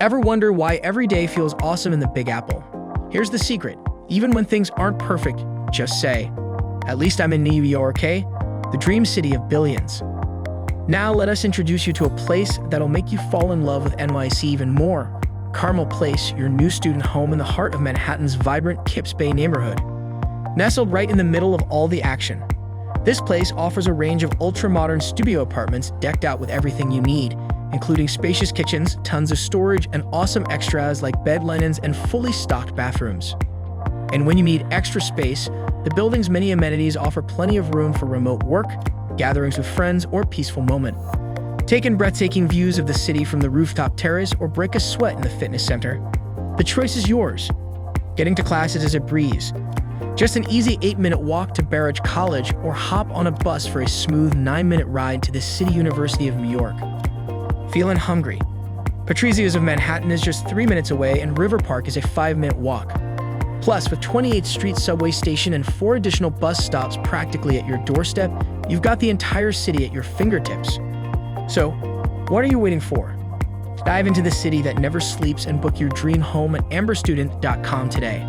Ever wonder why every day feels awesome in the Big Apple? Here's the secret. Even when things aren't perfect, just say, "At least I'm in New York, eh? The dream city of billions." Now let us introduce you to a place that'll make you fall in love with NYC even more. Carmel Place, your new student home in the heart of Manhattan's vibrant Kips Bay neighborhood. Nestled right in the middle of all the action, this place offers a range of ultra-modern studio apartments decked out with everything you need, including spacious kitchens, tons of storage, and awesome extras like bed linens and fully stocked bathrooms. And when you need extra space, the building's many amenities offer plenty of room for remote work, gatherings with friends, or peaceful moment. Take in breathtaking views of the city from the rooftop terrace or break a sweat in the fitness center. The choice is yours. Getting to classes is a breeze. Just an easy 8-minute walk to Carmel College or hop on a bus for a smooth 9-minute ride to the City University of New York. Feeling hungry? Patrizio's of Manhattan is just 3 minutes away and River Park is a 5-minute walk. Plus, with 28th Street subway station and 4 additional bus stops practically at your doorstep, you've got the entire city at your fingertips. So, what are you waiting for? Dive into the city that never sleeps and book your dream home at amberstudent.com today.